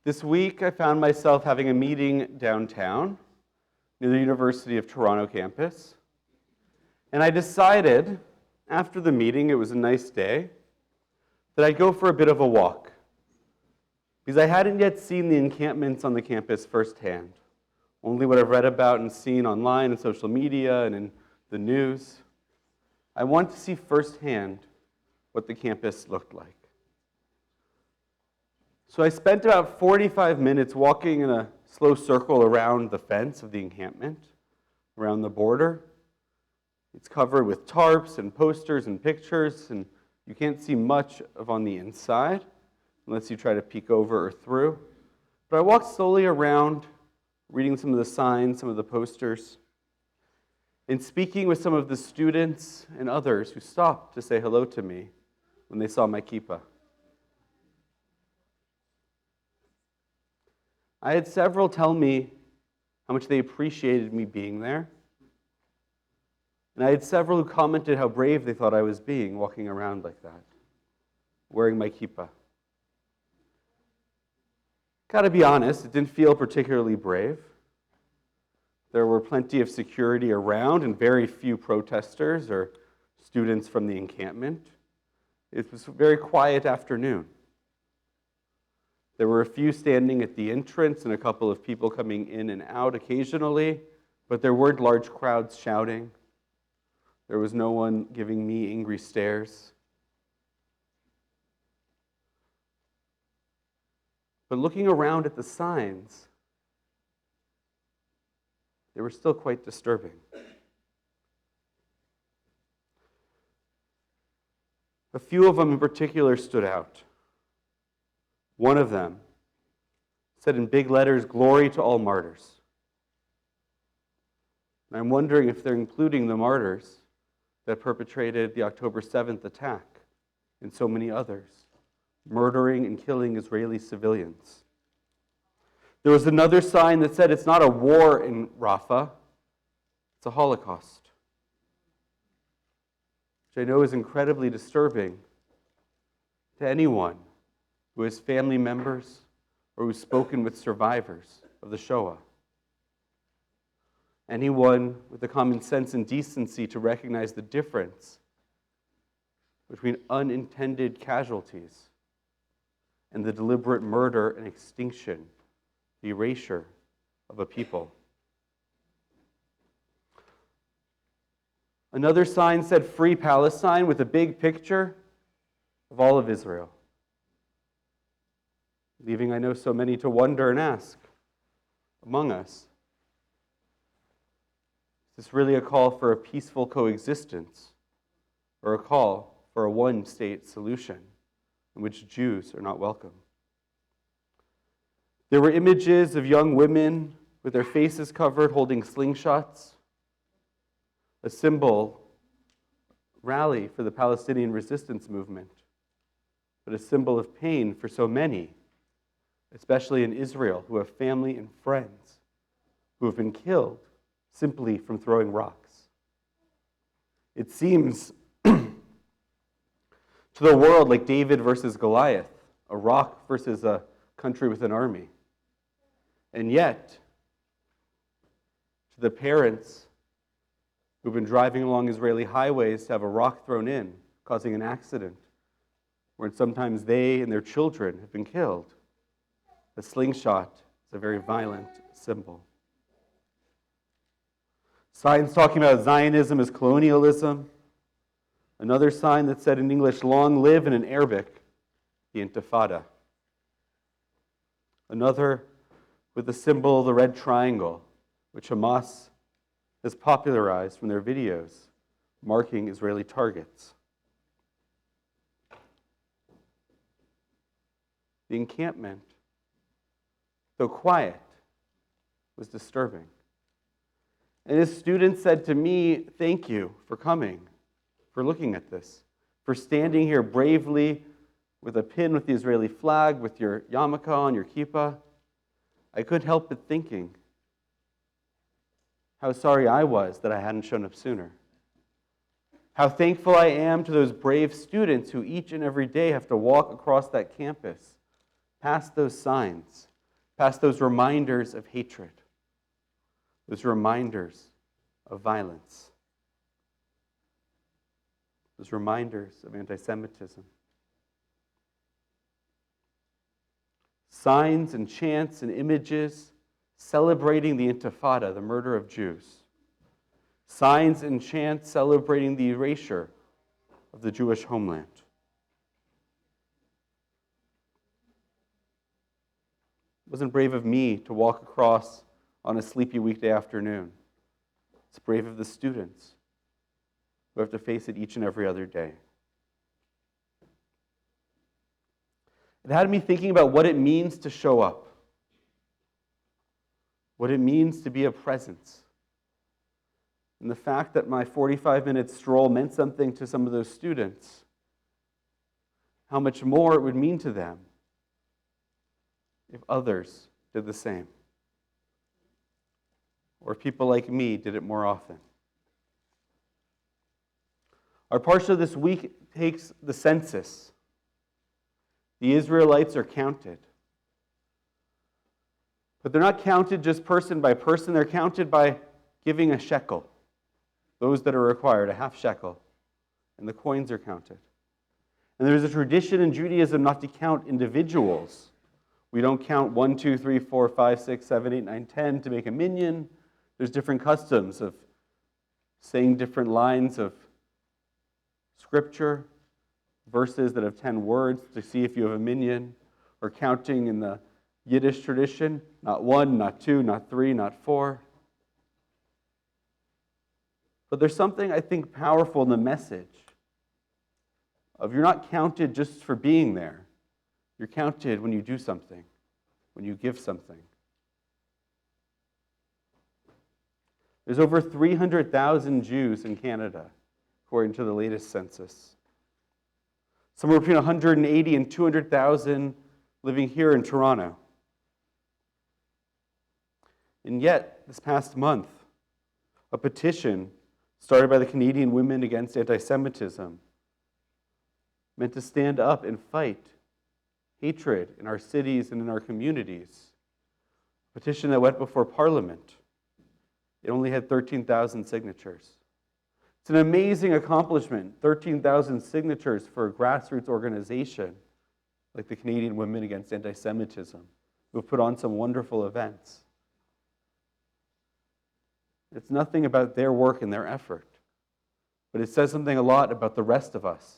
This week, I found myself having a meeting downtown near the University of Toronto campus. And I decided, after the meeting, it was a nice day, that I'd go for a bit of a walk. Because I hadn't yet seen the encampments on the campus firsthand, only what I've read about and seen online and social media and in the news. I wanted to see firsthand what the campus looked like. So I spent about 45 minutes walking in a slow circle around the fence of the encampment, around the border. It's covered with tarps and posters and pictures, and you can't see much of on the inside unless you try to peek over or through. But I walked slowly around, reading some of the signs, some of the posters, and speaking with some of the students and others who stopped to say hello to me when they saw my kippah. I had several tell me how much they appreciated me being there. And I had several who commented how brave they thought I was being, walking around like that, wearing my kippah. Gotta be honest, it didn't feel particularly brave. There were plenty of security around and very few protesters or students from the encampment. It was a very quiet afternoon. There were a few standing at the entrance and a couple of people coming in and out occasionally, but there weren't large crowds shouting. There was no one giving me angry stares. But looking around at the signs, they were still quite disturbing. A few of them in particular stood out. One of them said in big letters, "Glory to all martyrs." And I'm wondering if they're including the martyrs that perpetrated the October 7th attack and so many others, murdering and killing Israeli civilians. There was another sign that said it's not a war in Rafah, it's a Holocaust, which I know is incredibly disturbing to anyone who has family members or who's spoken with survivors of the Shoah. Anyone with the common sense and decency to recognize the difference between unintended casualties and the deliberate murder and extinction, the erasure of a people. Another sign said "Free Palestine" with a big picture of all of Israel, leaving, I know, so many to wonder and ask among us, is this really a call for a peaceful coexistence or a call for a one-state solution in which Jews are not welcome? There were images of young women with their faces covered holding slingshots, a symbol, rally for the Palestinian resistance movement, but a symbol of pain for so many, especially in Israel, who have family and friends who have been killed simply from throwing rocks. It seems to the world like David versus Goliath, a rock versus a country with an army. And yet, to the parents who've been driving along Israeli highways to have a rock thrown in, causing an accident, where sometimes they and their children have been killed, a slingshot is a very violent symbol. Signs talking about Zionism as colonialism. Another sign that said in English, "Long live," and in Arabic, the Intifada. Another with the symbol, the red triangle, which Hamas has popularized from their videos, marking Israeli targets. The encampment, though quiet, was disturbing. And his students said to me, "Thank you for coming, for looking at this, for standing here bravely with a pin with the Israeli flag, with your yarmulke on, your kippah." I couldn't help but thinking how sorry I was that I hadn't shown up sooner. How thankful I am to those brave students who each and every day have to walk across that campus, past those signs, past those reminders of hatred, those reminders of violence, those reminders of anti-Semitism. Signs and chants and images celebrating the Intifada, the murder of Jews. Signs and chants celebrating the erasure of the Jewish homeland. It wasn't brave of me to walk across on a sleepy weekday afternoon. It's brave of the students who have to face it each and every other day. It had me thinking about what it means to show up, what it means to be a presence. And the fact that my 45-minute stroll meant something to some of those students, how much more it would mean to them if others did the same. Or if people like me did it more often. Our parsha this week takes the census. The Israelites are counted. But they're not counted just person by person. They're counted by giving a shekel. Those that are required, a half shekel. And the coins are counted. And there's a tradition in Judaism not to count individuals. We don't count 1, 2, 3, 4, 5, 6, 7, 8, 9, 10 to make a minyan. There's different customs of saying different lines of scripture, verses that have 10 words to see if you have a minyan, or counting in the Yiddish tradition, not 1, not 2, not 3, not 4. But there's something, I think, powerful in the message of you're not counted just for being there. You're counted when you do something, when you give something. There's over 300,000 Jews in Canada, according to the latest census. Somewhere between 180 and 200,000 living here in Toronto. And yet, this past month, a petition started by the Canadian Women Against Anti-Semitism meant to stand up and fight hatred in our cities and in our communities. A petition that went before Parliament. It only had 13,000 signatures. It's an amazing accomplishment, 13,000 signatures for a grassroots organization like the Canadian Women Against Anti-Semitism, who have put on some wonderful events. It's nothing about their work and their effort, but it says something a lot about the rest of us.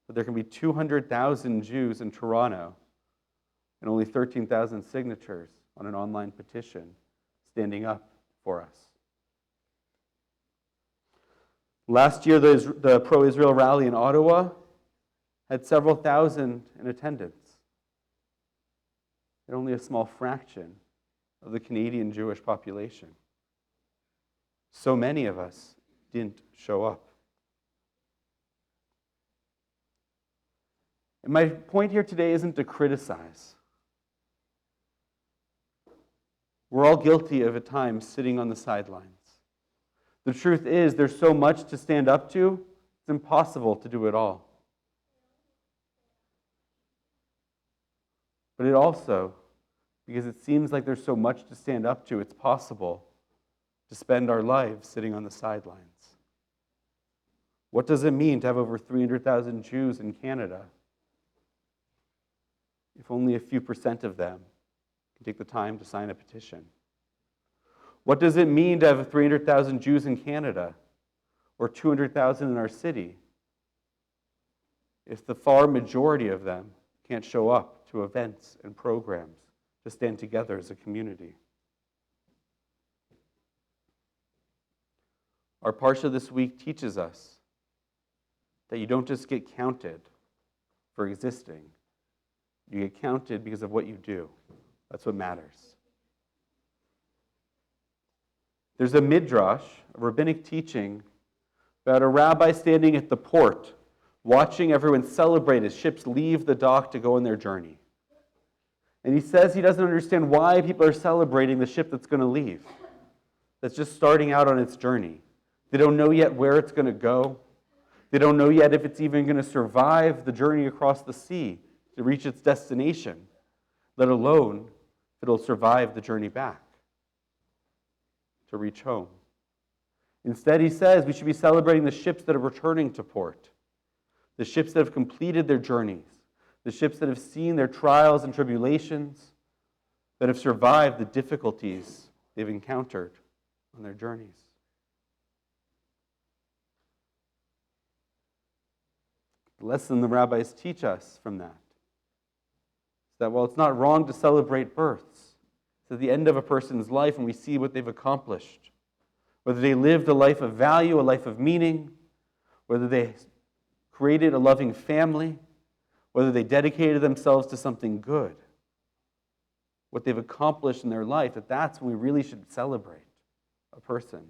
That there can be 200,000 Jews in Toronto and only 13,000 signatures on an online petition standing up for us. Last year, the pro-Israel rally in Ottawa had several thousand in attendance. And only a small fraction of the Canadian Jewish population. So many of us didn't show up. And my point here today isn't to criticize. We're all guilty of, at times, sitting on the sidelines. The truth is, there's so much to stand up to, it's impossible to do it all. But it also, because it seems like there's so much to stand up to, it's possible to spend our lives sitting on the sidelines. What does it mean to have over 300,000 Jews in Canada if only a few % of them can take the time to sign a petition? What does it mean to have 300,000 Jews in Canada or 200,000 in our city if the far majority of them can't show up to events and programs to stand together as a community? Our parsha this week teaches us that you don't just get counted for existing. You get counted because of what you do. That's what matters. There's a midrash, a rabbinic teaching, about a rabbi standing at the port, watching everyone celebrate as ships leave the dock to go on their journey. And he says he doesn't understand why people are celebrating the ship that's going to leave, that's just starting out on its journey. They don't know yet where it's going to go. They don't know yet if it's even going to survive the journey across the sea to reach its destination, let alone if it'll survive the journey back to reach home. Instead, he says we should be celebrating the ships that are returning to port, the ships that have completed their journeys, the ships that have seen their trials and tribulations, that have survived the difficulties they've encountered on their journeys. The lesson the rabbis teach us from that is that while it's not wrong to celebrate births, it's at the end of a person's life and we see what they've accomplished, whether they lived a life of value, a life of meaning, whether they created a loving family, whether they dedicated themselves to something good, what they've accomplished in their life, that's when we really should celebrate a person.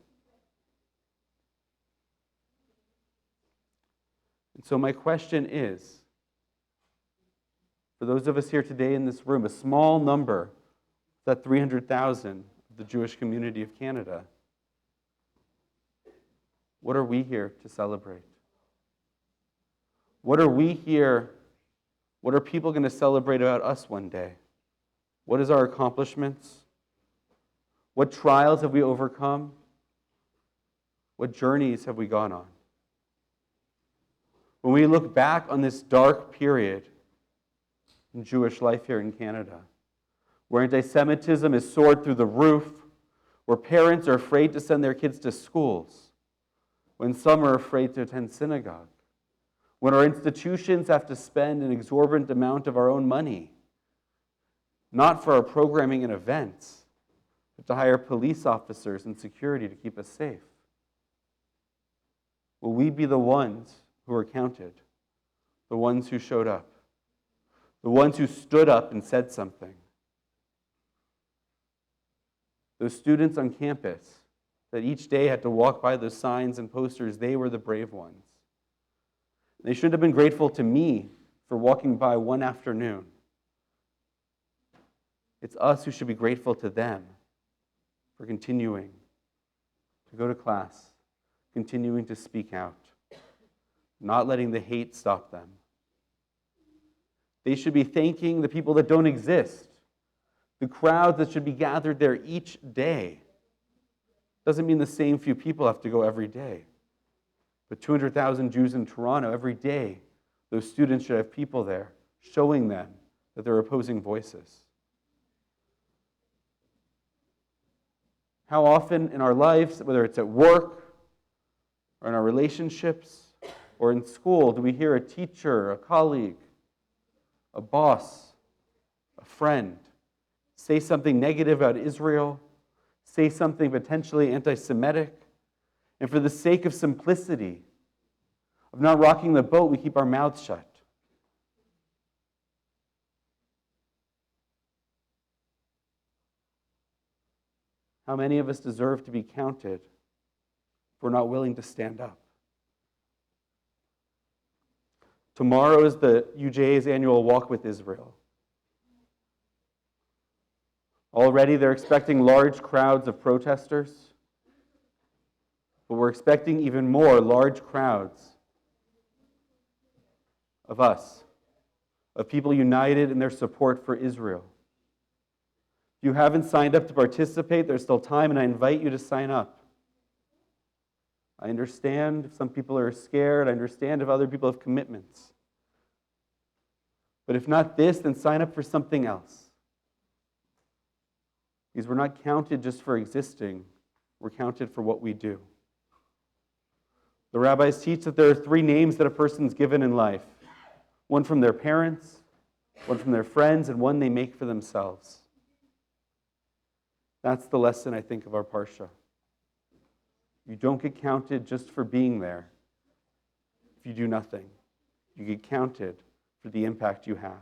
And so my question is, for those of us here today in this room, a small number, that 300,000 of the Jewish community of Canada, what are we here to celebrate? What are we here, what are people going to celebrate about us one day? What is our accomplishments? What trials have we overcome? What journeys have we gone on? When we look back on this dark period in Jewish life here in Canada, where anti-Semitism is soared through the roof, where parents are afraid to send their kids to schools, when some are afraid to attend synagogue, when our institutions have to spend an exorbitant amount of our own money, not for our programming and events, but to hire police officers and security to keep us safe. Will we be the ones who are counted, the ones who showed up, the ones who stood up and said something? Those students on campus that each day had to walk by those signs and posters, they were the brave ones. They should have been grateful to me for walking by one afternoon. It's us who should be grateful to them for continuing to go to class, continuing to speak out, not letting the hate stop them. They should be thanking the people that don't exist, the crowds that should be gathered there each day. Doesn't mean the same few people have to go every day. But 200,000 Jews in Toronto, every day, those students should have people there showing them that they're opposing voices. How often in our lives, whether it's at work or in our relationships or in school, do we hear a teacher, a colleague, a boss, a friend say something negative about Israel, say something potentially anti-Semitic, and for the sake of simplicity, of not rocking the boat, we keep our mouths shut? How many of us deserve to be counted if we're not willing to stand up? Tomorrow is the UJA's annual Walk with Israel. Already they're expecting large crowds of protesters, but we're expecting even more large crowds of us, of people united in their support for Israel. If you haven't signed up to participate, there's still time, and I invite you to sign up. I understand if some people are scared. I understand if other people have commitments. But if not this, then sign up for something else. Because we're not counted just for existing. We're counted for what we do. The rabbis teach that there are 3 names that a person's given in life. One from their parents, one from their friends, and one they make for themselves. That's the lesson, I think, of our Parsha. You don't get counted just for being there if you do nothing. You get counted for the impact you have.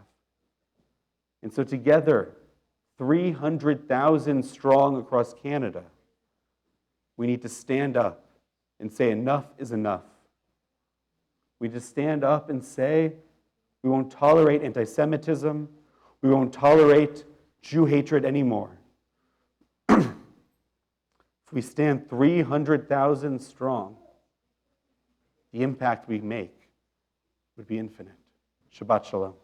And so together, 300,000 strong across Canada, we need to stand up and say enough is enough. We just stand up and say we won't tolerate anti-Semitism. We won't tolerate Jew hatred anymore. If we stand 300,000 strong, the impact we make would be infinite. Shabbat Shalom.